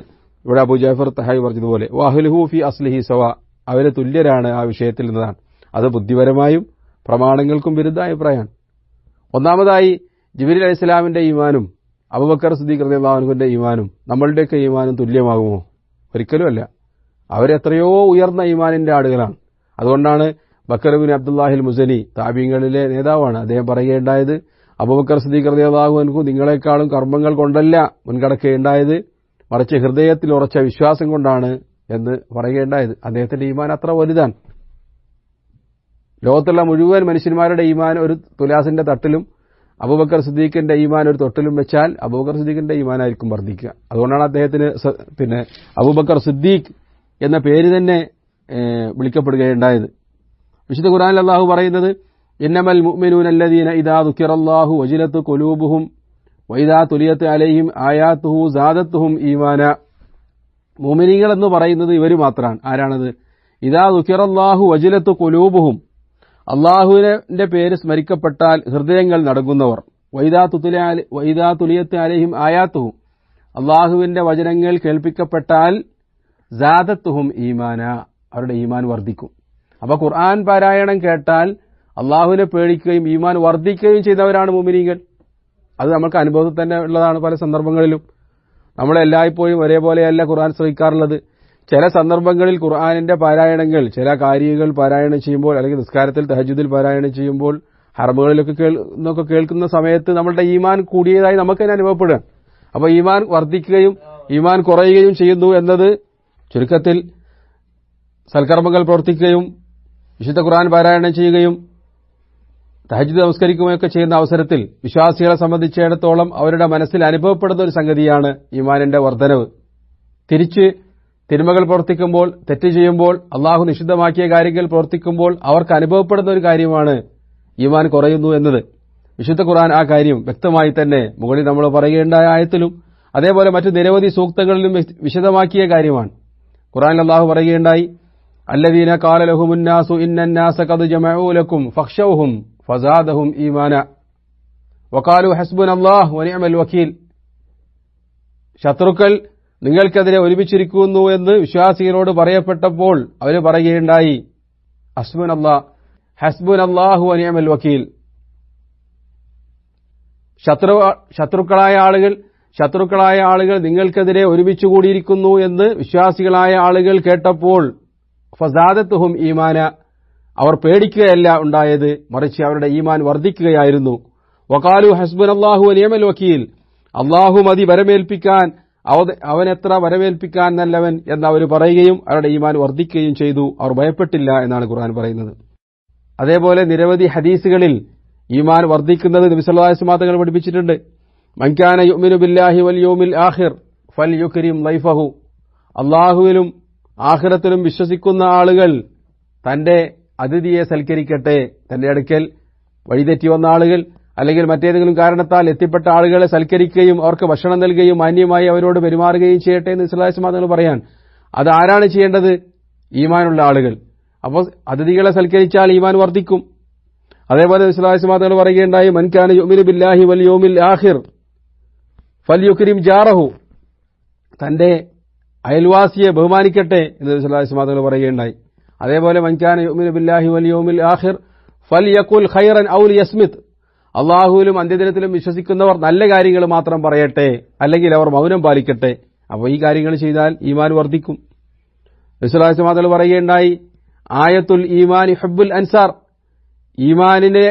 ഇവിടെ അബൂ ജാഫർ തഹായി പറഞ്ഞതുപോലെ വഅഹ്ലുഹു ഫി അസ്ലിഹി സവാ, അവര് തുല്യരാണ് ആ വിഷയത്തിൽ എന്നതാണ്. അത് ബുദ്ധിപരമായും പ്രമാണങ്ങൾക്കും വിരുദ്ധ അഭിപ്രായമാണ്. ഒന്നാമതായി ജിബ്രീൽ അലൈഹിസ്സലാമിന്റെ ഈമാനും അബൂബക്കർ സിദ്ദീഖ് റളിയല്ലാഹു അൻഹുവിന്റെ ഈമാനും നമ്മളുടെയൊക്കെ ഈമാനും തുല്യമാകുമോ? ഒരിക്കലുമല്ല. അവരെത്രയോ ഉയർന്ന ഈമാനിന്റെ ആളുകളാണ്. അതുകൊണ്ടാണ് ബക്കർ ബിൻ അബ്ദുല്ലാഹിൽ മുസനി താബീങ്ങളിലെ നേതാവാണ്. അദ്ദേഹം പറയുകയുണ്ടായത് അബൂബക്കർ സിദ്ദീഖ് റളിയല്ലാഹു അൻഹു നിങ്ങളെക്കാളും കർമ്മങ്ങൾ കൊണ്ടല്ല മുൻകടക്കുകയുണ്ടായത്, മറിച്ച് ഹൃദയത്തിൽ ഉറച്ച വിശ്വാസം കൊണ്ടാണ് എന്ന് പറയുകയുണ്ടായത്. അദ്ദേഹത്തിന്റെ ഈമാൻ അത്ര വലുതാണ്. ലോകത്തുള്ള മുഴുവൻ മനുഷ്യന്മാരുടെ ഈമാൻ ഒരു തുലാസിന്റെ തട്ടിലും അബൂബക്കർ സിദ്ദീഖിന്റെ ഈമാൻ ഒരു തൊട്ടിലും വെച്ചാൽ അബൂബക്കർ സിദ്ദീഖിന്റെ ഈമാനായിരിക്കും വർദ്ധിക്കുക. അതുകൊണ്ടാണ് അദ്ദേഹത്തിന് അബൂബക്കർ സിദ്ദീഖ് എന്ന പേര് തന്നെ വിളിക്കപ്പെടുകയുണ്ടായത്. വിശുദ്ധ ഖുർആനിൽ അല്ലാഹു പറയുന്നത് ഇന്നമൽ മുഅ്മിനൂന അല്ലദീന ഇദാ ദുകിറല്ലാഹു വജിലത് ഖുലൂബുഹും വഇദാ തുലിയത് അലൈഹിം ആയാതുഹു സാദത്തുഹും ഈമാന. മുഅ്മിനീങ്ങൾ എന്ന് പറയുന്നത് ഇവർ മാത്രമാണ്. ആരാണത്? ഇദാ ദുകിറല്ലാഹു വജിലത് ഖുലൂബുഹും, അള്ളാഹുവിന്റെ പേര് സ്മരിക്കപ്പെട്ടാൽ ഹൃദയങ്ങൾ നടുങ്ങുന്നവർ. വൈദാ തുലിയത്ത് അലൈഹിം ആയാത്തുഹും, അള്ളാഹുവിന്റെ വചനങ്ങൾ കേൾപ്പിക്കപ്പെട്ടാൽ സാദത്തുഹും ഈമാന, അവരുടെ ഈമാൻ വർദ്ധിക്കും. അപ്പൊ ഖുർആൻ പാരായണം കേട്ടാൽ അള്ളാഹുവിനെ പേടിക്കുകയും ഈമാൻ വർദ്ധിക്കുകയും ചെയ്തവരാണ് മുഅ്മിനീങ്ങൾ. അത് നമുക്ക് അനുഭവത്തിൽ തന്നെ ഉള്ളതാണ്. പല സന്ദർഭങ്ങളിലും നമ്മളെല്ലായ്പ്പോഴും ഒരേപോലെയല്ല ഖുർആൻ ശ്രവിക്കാറുള്ളത്. ചില സന്ദർഭങ്ങളിൽ ഖുർആനിന്റെ പാരായണങ്ങൾ, ചില കാര്യങ്ങൾ പാരായണം ചെയ്യുമ്പോൾ അല്ലെങ്കിൽ നിസ്കാരത്തിൽ തഹജ്ജുദിൽ പാരായണം ചെയ്യുമ്പോൾ ഹറമുകളിലൊക്കെ കേൾക്കുന്ന സമയത്ത് നമ്മളുടെ ഈമാൻ കൂടിയതായി നമുക്ക് തന്നെ അനുഭവപ്പെടുക. അപ്പൊ ഈമാൻ വർദ്ധിക്കുകയും ഈമാൻ കുറയുകയും ചെയ്യുന്നു എന്നത് ചുരുക്കത്തിൽ സൽക്കർമ്മങ്ങൾ പ്രവർത്തിക്കുകയും വിശുദ്ധ ഖുർആൻ പാരായണം ചെയ്യുകയും തഹജ്ജുദ് നമസ്കരിക്കുകയൊക്കെ ചെയ്യുന്ന അവസരത്തിൽ വിശ്വാസികളെ സംബന്ധിച്ചിടത്തോളം അവരുടെ മനസ്സിൽ അനുഭവപ്പെടുന്ന ഒരു സംഗതിയാണ് ഈമാനിന്റെ വർധനവ്. തിരിച്ച് തിന്മകൾ പ്രവർത്തിക്കുമ്പോൾ, തെറ്റ് ചെയ്യുമ്പോൾ, അള്ളാഹു നിഷിദ്ധമാക്കിയ കാര്യങ്ങൾ പ്രവർത്തിക്കുമ്പോൾ അവർക്ക് അനുഭവപ്പെടുന്ന ഒരു കാര്യമാണ് ഈമാൻ കുറയുന്നു എന്നത്. വിശുദ്ധ ഖുർആൻ ആ കാര്യം വ്യക്തമായി തന്നെ മുകളിൽ നമ്മൾ പറയുകയുണ്ടായ ആയത്തിലും അതേപോലെ മറ്റു നിരവധി സൂക്തങ്ങളിലും വിശദമാക്കിയ കാര്യമാണ്. ഖുർആനിൽ അള്ളാഹു പറയുകയുണ്ടായി അല്ലദീന ഖാല ലഹുമുന്നാസു ഇന്നന്നാസ ഖദ് ജമഉ ലക്കും ഫഖ്ശൗഹും ഫസാദഹും ഈമാന വഖാലു ഹസ്ബുനല്ലാഹു വനിഅമൽ വകീൽ. ശത്രുക്കൾ നിങ്ങൾക്കെതിരെ ഒരുമിച്ചിരിക്കുന്നു എന്ന് വിശ്വാസികളോട് പറയപ്പെട്ടപ്പോൾ അവർ പറയുകയുണ്ടായി ഹസ്ബുനല്ലാഹു വനിഅമൽ വകീൽ. ശത്രുക്കളായ ആളുകൾ നിങ്ങൾക്കെതിരെ ഒരുമിച്ചുകൂടിയിരിക്കുന്നു എന്ന് വിശ്വാസികളായ ആളുകൾ കേട്ടപ്പോൾ ഫസാദത്തുഹും ഈമാന, അവർ പേടിക്കുകയല്ല ഉണ്ടായത്, മറിച്ച് അവരുടെ ഈമാൻ വർദ്ധിക്കുകയായിരുന്നു. വഖാലു ഹസ്ബുനല്ലാഹു വനിഅമൽ വകീൽ, അല്ലാഹു മതി വരമേൽപ്പിക്കാൻ, അവനെത്ര വരവേൽപ്പിക്കാൻ നല്ലവൻ എന്നവർ പറയുകയും അവരുടെ ഈമാൻ വർദ്ധിക്കുകയും ചെയ്തു. അവർ ഭയപ്പെട്ടില്ല എന്നാണ് ഖുർആൻ പറയുന്നത്. അതേപോലെ നിരവധി ഹദീസുകളിൽ ഈമാൻ വർദ്ധിക്കുന്നത് നബി സല്ലല്ലാഹു അലൈഹി വസല്ലം തങ്ങൾ പഠിപ്പിച്ചിട്ടുണ്ട്. മൻ കാന യുഅ്മിനു ബില്ലാഹി വൽ യൗമിൽ ആഖിർ ഫൽയുക്രിം ലൈഫഹു, അല്ലാഹുവിലും ആഖിറത്തിലും വിശ്വസിക്കുന്ന ആളുകൾ തന്റെ അതിഥിയെ സൽക്കരിക്കട്ടെ. തന്റെ അടുക്കൽ വഴിതെറ്റി വന്ന ആളുകൾ അല്ലെങ്കിൽ മറ്റേതെങ്കിലും കാരണത്താൽ എത്തിപ്പെട്ട ആളുകളെ സൽക്കരിക്കുകയും അവർക്ക് ഭക്ഷണം നൽകുകയും മാന്യമായി അവരോട് പെരുമാറുകയും ചെയ്യട്ടെ എന്ന് സ്വല്ലല്ലാഹു അലൈഹി വസല്ലം പറയാൻ. അത് ആരാണ് ചെയ്യേണ്ടത്? ഈമാനുള്ള ആളുകൾ. അപ്പോൾ അതിഥികളെ സൽക്കരിച്ചാൽ ഈമാൻ വർദ്ധിക്കും. അതേപോലെ സ്വല്ലല്ലാഹു അലൈഹി വസല്ലം പറയുകയുണ്ടായി മൻ കാന യുഅ്മിനു ബില്ലാഹി വൽ യൗമിൽ ആഖിർ ഫൽയുക്രിം ജാറഹു, തന്റെ അയൽവാസിയെ ബഹുമാനിക്കട്ടെ എന്ന് സ്വല്ലല്ലാഹു അലൈഹി വസല്ലം പറയുകയുണ്ടായി. അതേപോലെ മൻ കാന യുഅ്മിനു ബില്ലാഹി വൽ യൗമിൽ ആഖിർ ഫൽയഖുൽ ഖൈറൻ ഔ ലിയസ്മിത്, അള്ളാഹുവിലും അന്ത്യദിനത്തിലും വിശ്വസിക്കുന്നവർ നല്ല കാര്യങ്ങൾ മാത്രം പറയട്ടെ, അല്ലെങ്കിൽ അവർ മൗനം പാലിക്കട്ടെ. അപ്പോൾ ഈ കാര്യങ്ങൾ ചെയ്താൽ ഈമാൻ വർദ്ധിക്കും. റസൂലുള്ളാഹി സ്വല്ലല്ലാഹു അലൈഹി വസല്ലം പറയുകയുണ്ടായി ആയത്തുൽ ഈമാനി ഹുബ്ബുൽ അൻസാർ, ഈമാനിന്റെ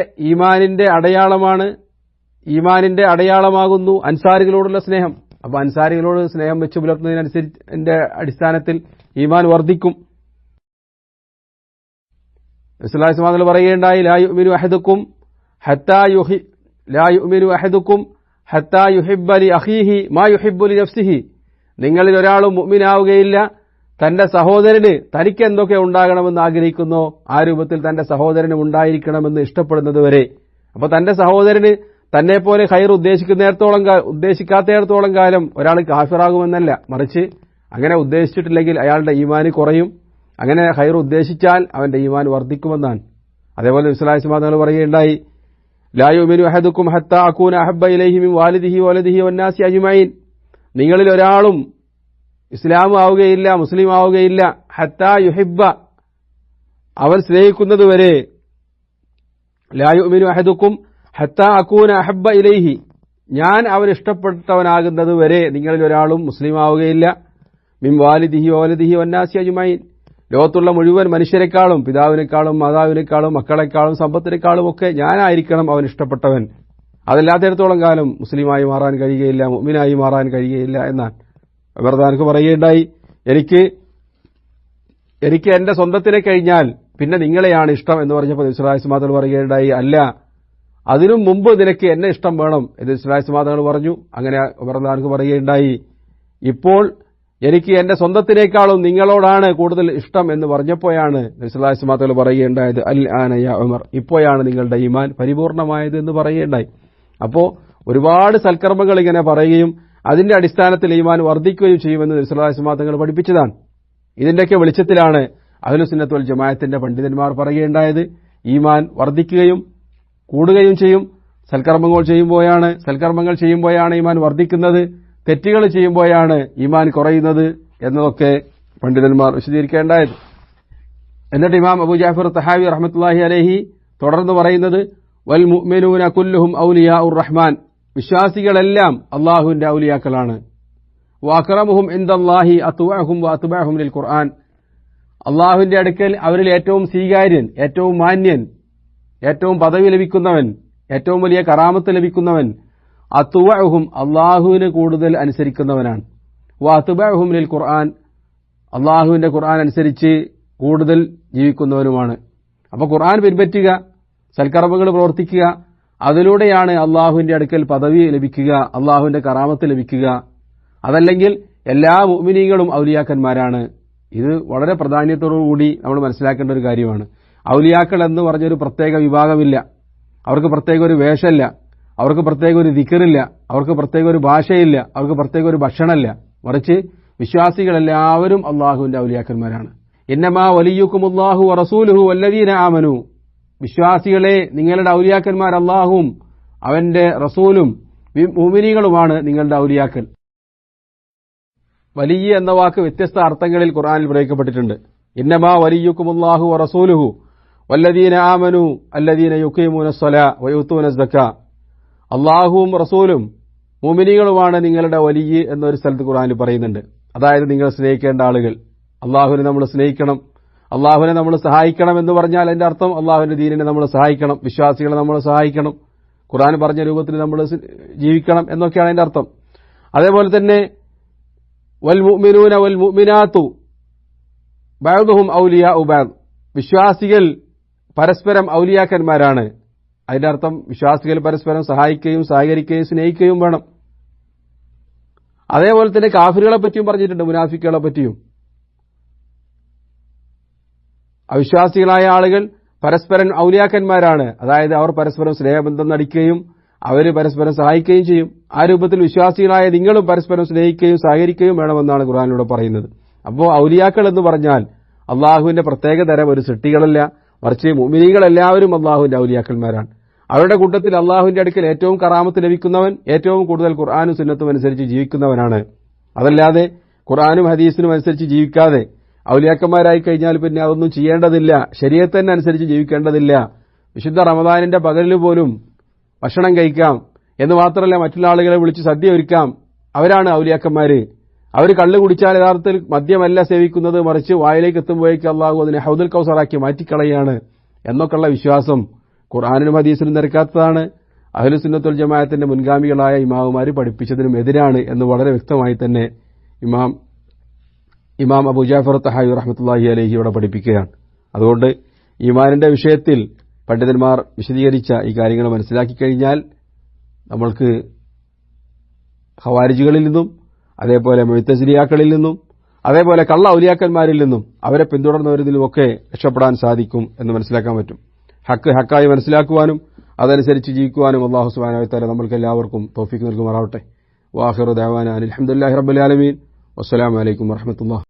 അടയാളമാകുന്നു അൻസാരികളോടുള്ള സ്നേഹം. അപ്പൊ അൻസാരികളോട് സ്നേഹം വെച്ച് പുലർത്തുന്നതിനനുസരിച്ച് അടിസ്ഥാനത്തിൽ ഈമാൻ വർദ്ധിക്കും. റസൂലുള്ളാഹി സ്വല്ലല്ലാഹു അലൈഹി വസല്ലം പറയുകയുണ്ടായി, ലാ യുഅ്മിനു അഹദുക്കും ഹത്താ യുഹിബ്ബ ലി അഖീഹി മാ യുഹിബ്ബു ലി നഫ്സിഹി. നിങ്ങളിൽ ഒരാളും മുഅ്മിനാവുകയില്ല തന്റെ സഹോദരന് തനിക്ക് എന്തൊക്കെ ഉണ്ടാകണമെന്ന് ആഗ്രഹിക്കുന്നോ ആ രൂപത്തിൽ തന്റെ സഹോദരന് ഉണ്ടായിരിക്കണമെന്ന് ഇഷ്ടപ്പെടുന്നത് വരെ. അപ്പൊ തന്റെ സഹോദരന് തന്നെ പോലെ ഖൈർ ഉദ്ദേശിക്കാത്തയിടത്തോളം കാലം ഒരാൾ കാഫിറാകുമെന്നല്ല, മറിച്ച് അങ്ങനെ ഉദ്ദേശിച്ചിട്ടില്ലെങ്കിൽ അയാളുടെ ഈമാന് കുറയും. അങ്ങനെ ഖൈർ ഉദ്ദേശിച്ചാൽ അവന്റെ ഈമാൻ വർദ്ധിക്കുമെന്നാണ്. അതേപോലെ റസൂലുള്ളാഹി സ്വല്ലല്ലാഹു അലൈഹി വസല്ലം പറയുകയുണ്ടായി, ലാ യുഅ്മിനു അഹദുക്കും ഹത്താ അകൂന അഹബ്ബ ഇലൈഹി മിൻ വാലിദിഹി വലദിഹി വന്നാസി അജ്മഈൻ. നിങ്ങളിൽ ഒരാളും ഇസ്ലാം ആവുകയില്ല, മുസ്ലിം ആവുകയില്ല, ഹത്താ യുഹിബ്ബ അവൻ സ്നേഹിക്കുന്നത് വരെ. ലാ യുഅ്മിനു അഹദുക്കും ഹത്താ അകൂന അഹബ്ബ ഇലൈഹി, ഞാൻ അവൻ ഇഷ്ടപ്പെട്ടവനാകുന്നത് വരെ നിങ്ങളിൽ ഒരാളും മുസ്ലിം ആവുകയില്ല. മിൻ വാലിദിഹി വലദിഹി വന്നാസി അജ്മഈൻ, ലോകത്തുള്ള മുഴുവൻ മനുഷ്യരെക്കാളും, പിതാവിനേക്കാളും മാതാവിനേക്കാളും മക്കളെക്കാളും സമ്പത്തിനേക്കാളും ഒക്കെ ഞാനായിരിക്കണം അവൻ ഇഷ്ടപ്പെട്ടവൻ. അതല്ലാത്തിടത്തോളം കാലം മുസ്ലിമായി മാറാൻ കഴിയുകയില്ല, മുഅ്മിനായി മാറാൻ കഴിയുകയില്ല എന്നാണ്. അവർദാനക്ക് പറയുകയുണ്ടായി, എനിക്ക് എന്റെ സ്വന്തത്തിനെ കഴിഞ്ഞാൽ പിന്നെ നിങ്ങളെയാണ് ഇഷ്ടം എന്ന് പറഞ്ഞപ്പോൾ റസൂലുള്ളാഹി സ്വല്ലല്ലാഹു അലൈഹി വസല്ലം പറയുകയുണ്ടായി, അല്ല അതിനും മുമ്പ് നിനക്ക് എന്നെ ഇഷ്ടം വേണം എന്ന് റസൂലുള്ളാഹി സ്വല്ലല്ലാഹു അലൈഹി വസല്ലം പറഞ്ഞു. അങ്ങനെ അവർദാനക്ക് പറയുകയുണ്ടായി, ഇപ്പോൾ എനിക്ക് എന്റെ സ്വന്തത്തിനേക്കാളും നിങ്ങളോടാണ് കൂടുതൽ ഇഷ്ടം എന്ന് പറഞ്ഞപ്പോഴാണ് റസൂലുള്ളാഹി സ്വല്ലല്ലാഹു അലൈഹി വസല്ലം പറയുകയുണ്ടായത്, അൽ ആന യാ ഉമർ, ഇപ്പോഴാണ് നിങ്ങളുടെ ഈമാൻ പരിപൂർണമായത് എന്ന് പറയുകയുണ്ടായി. അപ്പോ ഒരുപാട് സൽക്കർമ്മങ്ങൾ ഇങ്ങനെ പറയുകയും അതിന്റെ അടിസ്ഥാനത്തിൽ ഈമാൻ വർദ്ധിക്കുകയും ചെയ്യുമെന്ന് റസൂലുള്ളാഹി സ്വല്ലല്ലാഹു അലൈഹി വസല്ലം പഠിപ്പിച്ചതാണ്. ഇതിന്റെയൊക്കെ വെളിച്ചത്തിലാണ് അഹ്ലുസുന്നത്ത് വൽ ജമാഅത്തിന്റെ പണ്ഡിതന്മാർ പറയുകയുണ്ടായത്, ഈമാൻ വർദ്ധിക്കുകയും കൂടുകയും ചെയ്യും സൽക്കർമ്മങ്ങൾ ചെയ്യുമ്പോഴാണ് ഈമാൻ വർദ്ധിക്കുന്നത്, തെറ്റുകൾ ചെയ്യുമ്പോഴാണ് ഈമാൻ കുറയുന്നത് എന്നതൊക്കെ പണ്ഡിതന്മാർ വിശദീകരിക്കേണ്ടായത്. എന്നിട്ട് ഇമാം അബൂ ജഅഫർ തഹാവി റഹ്മത്തുള്ളാഹി അലൈഹി തുടർന്ന് പറയുന്നത്, വൽ മുഅ്മിനൂന കുല്ലുഹും ഔലിയാഉർ റഹ്മാൻ, വിശ്വാസികളെല്ലാം അല്ലാഹുവിന്റെ ഔലിയാക്കളാണ്. വഅക്റമുഹും ഇൻദല്ലാഹി അത്വഅഹും വഅത്ബഅഹും ലിൽ ഖുർആൻ, അല്ലാഹുവിന്റെ അടുക്കൽ അവരിൽ ഏറ്റവും സ്വീകാര്യൻ, ഏറ്റവും മാന്യൻ, ഏറ്റവും പദവി ലഭിക്കുന്നവൻ, ഏറ്റവും വലിയ കറാമത്ത് ലഭിക്കുന്നവൻ അത്വഅഹും അല്ലാഹുവിന് കൂടുതൽ അനുസരിക്കുന്നവനാണ്. വഅത്ബഅഹും ലിൽ ഖുർആൻ, അല്ലാഹുവിന്റെ ഖുർആൻ അനുസരിച്ച് കൂടുതൽ ജീവിക്കുന്നവനുമാണ്. അപ്പോൾ ഖുർആൻ പിൻപറ്റുക, സൽക്കർമ്മങ്ങൾ പ്രവർത്തിക്കുക, അതിലൂടെയാണ് അല്ലാഹുവിന്റെ അടുക്കൽ പദവി ലഭിക്കുക, അല്ലാഹുവിന്റെ കറാമത്ത് ലഭിക്കുക. അതല്ലെങ്കിൽ എല്ലാ മുഅ്മിനീങ്ങളും ഔലിയാക്കന്മാരാണ്. ഇത് വളരെ പ്രാധാന്യത്തോടുകൂടി നമ്മൾ മനസ്സിലാക്കേണ്ട ഒരു കാര്യമാണ്. ഔലിയാക്കൾ എന്ന് പറഞ്ഞൊരു പ്രത്യേക വിഭാഗമില്ല, അവർക്ക് പ്രത്യേക ഒരു വേഷമില്ല, അവർക്ക് പ്രത്യേക ഒരു ദിക്റില്ല, അവർക്ക് പ്രത്യേക ഒരു ഭാഷയില്ല, അവർക്ക് പ്രത്യേക ഒരു ഭക്ഷണമില്ല, മറിച്ച് വിശ്വാസികളെല്ലാവരും അല്ലാഹുവിന്റെ ഔലിയാക്കന്മാരാണ്. ഇന്നമാ വലിയുക്കുമുല്ലാഹു വറസൂലുഹു വല്ലദീന ആമനു, വിശ്വാസികളെ നിങ്ങളുടെ ഔലിയാക്കന്മാർ അല്ലാഹുവും അവന്റെ റസൂലും മുഅ്മിനീങ്ങളുമാണ് നിങ്ങളുടെ ഔലിയാക്കൽ. വലിയ എന്ന വാക്ക് വ്യത്യസ്ത അർത്ഥങ്ങളിൽ ഖുർആനിൽ പ്രയോഗിക്കപ്പെട്ടിട്ടുണ്ട്. ഇന്നമാ വലിയുക്കുമുല്ലാഹു വറസൂലുഹു വല്ലദീന ആമനു അല്ലദീന യുഖീമൂനസ്സലാ വയുത്തൂനസ് സക്കാ, അല്ലാഹുവും റസൂലും മുഅ്മിനീങ്ങളുമാണ് നിങ്ങളുടെ വലിയ എന്നൊരു സ്ഥലത്ത് ഖുർആനിൽ പറയുന്നുണ്ട്. അതായത് നിങ്ങൾ സ്നേഹിക്കേണ്ട ആളുകൾ, അല്ലാഹുവിനെ നമ്മൾ സ്നേഹിക്കണം, അല്ലാഹുവിനെ നമ്മൾ സഹായിക്കണം എന്ന് പറഞ്ഞാൽ അതിന്റെ അർത്ഥം അല്ലാഹുവിന്റെ ദീനിനെ നമ്മൾ സഹായിക്കണം, വിശ്വാസികളെ നമ്മൾ സഹായിക്കണം, ഖുർആൻ പറഞ്ഞ രൂപത്തിൽ നമ്മൾ ജീവിക്കണം എന്നൊക്കെയാണ് അതിന്റെ അർത്ഥം. അതേപോലെ തന്നെ വൽ മുഅ്മിനൂന വൽ മുഅ്മിനാത്തു ബഅദുഹും ഔലിയാഉ ബഅദ്, വിശ്വാസികൾ പരസ്പരം ഔലിയാക്കന്മാരാണ്. അതിന്റെ അർത്ഥം വിശ്വാസികൾ പരസ്പരം സഹായിക്കുകയും സഹകരിക്കുകയും സ്നേഹിക്കുകയും വേണം. അതേപോലെ തന്നെ കാഫിറുകളെ പറ്റിയും പറഞ്ഞിട്ടുണ്ട്, മുനാഫിക്കുകളെ പറ്റിയും. അവിശ്വാസികളായ ആളുകൾ പരസ്പരം ഔലിയാക്കന്മാരാണ്, അതായത് അവർ പരസ്പരം സ്നേഹബന്ധം നടിക്കുകയും അവർ പരസ്പരം സഹായിക്കുകയും ചെയ്യും. ആ രൂപത്തിൽ വിശ്വാസികളായ നിങ്ങളും പരസ്പരം സ്നേഹിക്കുകയും സഹകരിക്കുകയും വേണമെന്നാണ് ഖുർആനിലൂടെ പറയുന്നത്. അപ്പോൾ ഔലിയാക്കൾ എന്ന് പറഞ്ഞാൽ അള്ളാഹുവിന്റെ പ്രത്യേക തരം ഒരു സൃഷ്ടികളല്ല, മറിച്ച് മുഅ്മിനീങ്ങളെല്ലാവരും അള്ളാഹുവിന്റെ ഔലിയാക്കന്മാരാണ്. അവരുടെ കൂട്ടത്തിൽ അള്ളാഹുവിന്റെ അടുക്കൽ ഏറ്റവും കറാമത്ത് ലഭിക്കുന്നവൻ ഏറ്റവും കൂടുതൽ ഖുർആനും സുന്നത്തും അനുസരിച്ച് ജീവിക്കുന്നവനാണ്. അതല്ലാതെ ഖുർആനും ഹദീസിനും അനുസരിച്ച് ജീവിക്കാതെ ഔലിയാക്കന്മാരായി കഴിഞ്ഞാൽ പിന്നെ അതൊന്നും ചെയ്യേണ്ടതില്ല, ശരീഅത്ത് തന്നെ അനുസരിച്ച് ജീവിക്കേണ്ടതില്ല. വിശുദ്ധ റമദാനിന്റെ പകലിൽ പോലും ഭക്ഷണം കഴിക്കാം എന്ന് മാത്രമല്ല, മറ്റുള്ള ആളുകളെ വിളിച്ച് സദ്യ ഒരുക്കാം, അവരാണ് ഔലിയാക്കന്മാര്. അവർ കള്ളു കുടിച്ചാൽ യഥാർത്ഥത്തിൽ മദ്യമല്ല സേവിക്കുന്നത്, മറിച്ച് വായിലേക്ക് എത്തുമ്പോഴേക്ക് അള്ളാഹു അതിനെ ഹൗദുൽ കൗസറാക്കി മാറ്റിക്കളയാണ് എന്നൊക്കെയുള്ള വിശ്വാസം ഖുർആനിലും ഹദീസിലും നിരക്കാത്തതാണ്, അഹ്ലുസുന്നത്തുൽ ജമാഅത്തിന്റെ മുൻഗാമികളായ ഇമാമുമാർ പഠിപ്പിച്ചതിനും എതിരാണ് എന്ന് വളരെ വ്യക്തമായി തന്നെ ഇമാം അബൂ ജഅഫർ തഹാവി റഹ്മത്തുള്ളാഹി അലൈഹി ഇവിടെ പഠിപ്പിക്കുകയാണ്. അതുകൊണ്ട് ഈമാനിന്റെ വിഷയത്തിൽ പണ്ഡിതന്മാർ വിശദീകരിച്ച ഈ കാര്യങ്ങൾ മനസ്സിലാക്കി കഴിഞ്ഞാൽ നമ്മൾക്ക് ഖവാരിജികളിൽ നിന്നും അതേപോലെ മുഅ്തസിലിയാക്കളിൽ നിന്നും അതേപോലെ കള്ള ഔലിയാക്കന്മാരിൽ നിന്നും അവരെ പിന്തുടർന്നവരിൽ നിന്നുമൊക്കെ രക്ഷപ്പെടാൻ സാധിക്കും എന്ന് മനസ്സിലാക്കാൻ പറ്റും. ഹക്ക് ഹക്കായി മനസ്സിലാക്കുവാനും അതനുസരിച്ച് ജീവിക്കുവാനും അല്ലാഹു സുബ്ഹാനഹു വ തആല നമ്മൾക്ക് എല്ലാവർക്കും തൗഫീഖ് നൽകുമാറാവട്ടെ. വആഖിറു ദഅവാനാ അൽഹംദുലില്ലാഹി റബ്ബിൽ ആലമീൻ. വസ്സലാമു അലൈക്കും വറഹ്മത്തുള്ളാഹി.